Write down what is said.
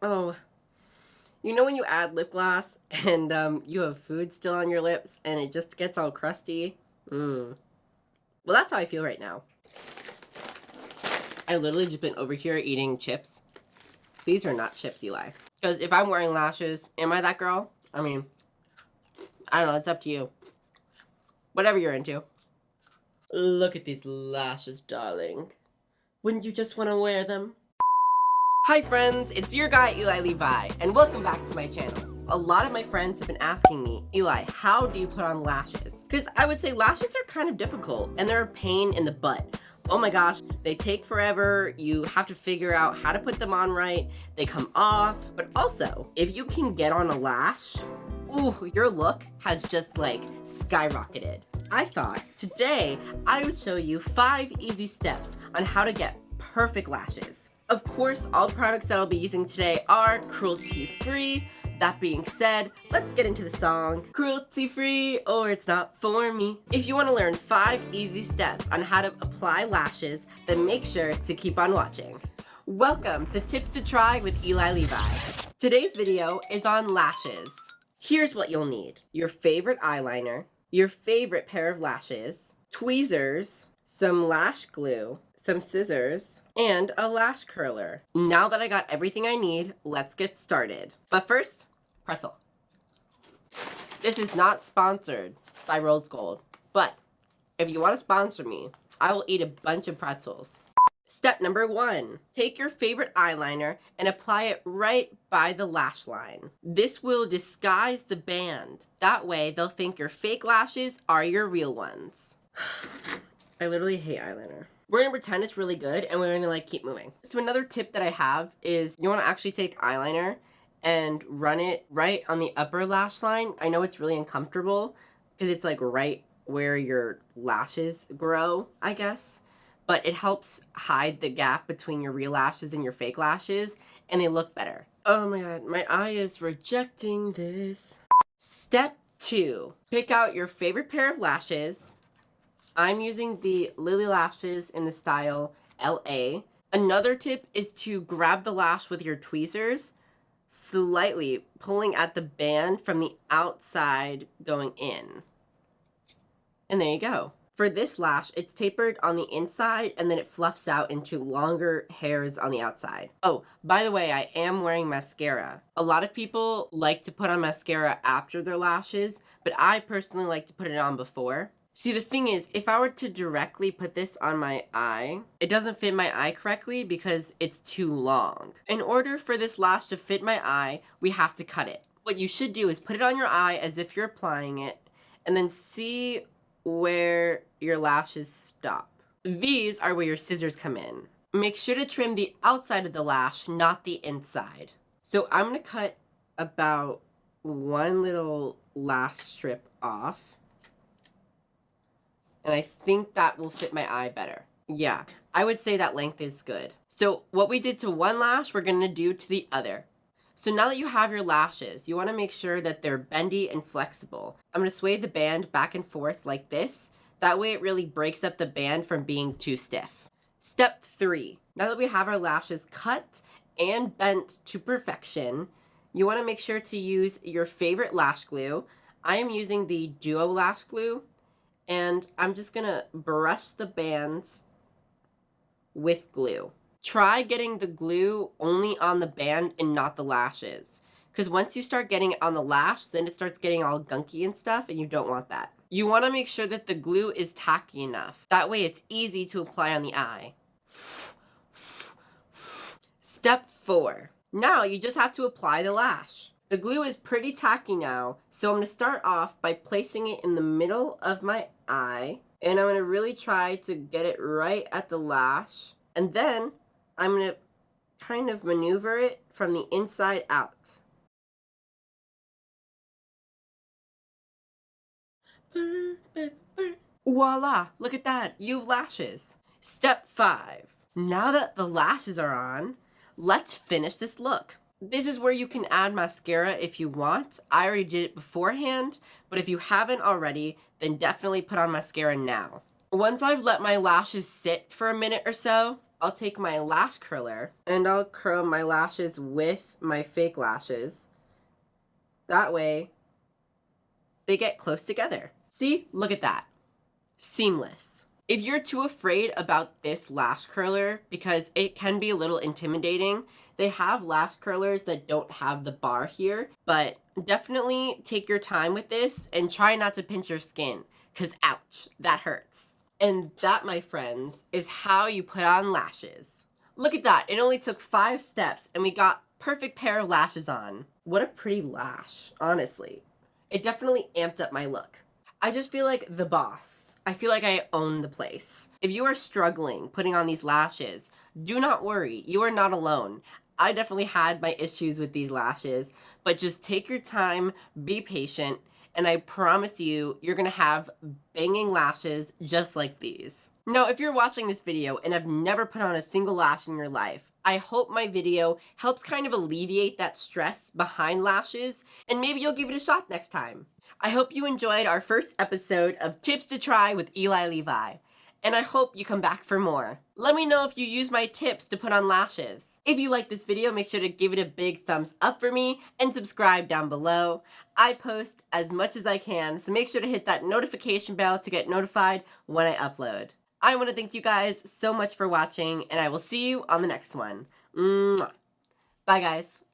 Oh, you know when you add lip gloss and you have food still on your lips and it just gets all crusty? Well, that's how I feel right now. I literally just been over here eating chips. These are not chips, Eli. Because if I'm wearing lashes, am I that girl? I mean, I don't know. It's up to you. Whatever you're into. Look at these lashes, darling. Wouldn't you just want to wear them? Hi friends, it's your guy Eli Levi, and welcome back to my channel. A lot of my friends have been asking me, Eli, how do you put on lashes? Because I would say lashes are kind of difficult, and they're a pain in the butt. Oh my gosh, they take forever, you have to figure out how to put them on right, they come off, but also, if you can get on a lash, ooh, your look has just like skyrocketed. I thought today I would show you 5 easy steps on how to get perfect lashes. Of course, all products that I'll be using today are cruelty-free. That being said, let's get into the song. Cruelty-free or it's not for me. If you want to learn 5 easy steps on how to apply lashes, then make sure to keep on watching. Welcome to Tips to Try with Eli Levi. Today's video is on lashes. Here's what you'll need. Your favorite eyeliner, your favorite pair of lashes, tweezers, some lash glue, some scissors, and a lash curler. Now that I got everything I need, let's get started. But first, pretzel. This is not sponsored by Rose Gold, but if you want to sponsor me, I will eat a bunch of pretzels. Step number 1, take your favorite eyeliner and apply it right by the lash line. This will disguise the band. That way they'll think your fake lashes are your real ones. I literally hate eyeliner. We're gonna pretend it's really good and we're gonna keep moving. So another tip that I have is you wanna actually take eyeliner and run it right on the upper lash line. I know it's really uncomfortable because it's right where your lashes grow, I guess. But it helps hide the gap between your real lashes and your fake lashes and they look better. Oh my god, my eye is rejecting this. Step 2, pick out your favorite pair of lashes. I'm using the Lilly Lashes in the style LA. Another tip is to grab the lash with your tweezers, slightly pulling at the band from the outside going in. And there you go. For this lash, it's tapered on the inside and then it fluffs out into longer hairs on the outside. Oh, by the way, I am wearing mascara. A lot of people like to put on mascara after their lashes, but I personally like to put it on before. See, the thing is, if I were to directly put this on my eye, it doesn't fit my eye correctly because it's too long. In order for this lash to fit my eye, we have to cut it. What you should do is put it on your eye as if you're applying it, and then see where your lashes stop. These are where your scissors come in. Make sure to trim the outside of the lash, not the inside. So I'm gonna cut about one little lash strip off. And I think that will fit my eye better. Yeah, I would say that length is good. So what we did to one lash, we're gonna do to the other. So now that you have your lashes, you wanna make sure that they're bendy and flexible. I'm gonna sway the band back and forth like this. That way it really breaks up the band from being too stiff. Step 3, now that we have our lashes cut and bent to perfection, you wanna make sure to use your favorite lash glue. I am using the Duo Lash Glue. And I'm just gonna brush the bands with glue. Try getting the glue only on the band and not the lashes. Because once you start getting it on the lash, then it starts getting all gunky and stuff, and you don't want that. You want to make sure that the glue is tacky enough. That way it's easy to apply on the eye. Step 4. Now you just have to apply the lash. The glue is pretty tacky now, so I'm going to start off by placing it in the middle of my eye, and I'm going to really try to get it right at the lash, and then I'm going to kind of maneuver it from the inside out. Voila! Look at that! You have lashes! Step 5. Now that the lashes are on, let's finish this look. This is where you can add mascara if you want. I already did it beforehand, but if you haven't already, then definitely put on mascara now. Once I've let my lashes sit for a minute or so, I'll take my lash curler and I'll curl my lashes with my fake lashes. That way, they get close together. See? Look at that. Seamless. If you're too afraid about this lash curler because it can be a little intimidating, they have lash curlers that don't have the bar here, but definitely take your time with this and try not to pinch your skin, because ouch, that hurts. And that, my friends, is how you put on lashes. Look at that, it only took 5 steps and we got perfect pair of lashes on. What a pretty lash, honestly. It definitely amped up my look. I just feel like the boss. I feel like I own the place. If you are struggling putting on these lashes, do not worry. You are not alone. I definitely had my issues with these lashes, but just take your time, be patient, and I promise you, you're gonna have banging lashes just like these. Now, if you're watching this video and have never put on a single lash in your life, I hope my video helps kind of alleviate that stress behind lashes, and maybe you'll give it a shot next time. I hope you enjoyed our first episode of Tips to Try with Eli Levi, and I hope you come back for more. Let me know if you use my tips to put on lashes. If you like this video, make sure to give it a big thumbs up for me and subscribe down below. I post as much as I can, so make sure to hit that notification bell to get notified when I upload. I want to thank you guys so much for watching, and I will see you on the next one. Mwah. Bye, guys.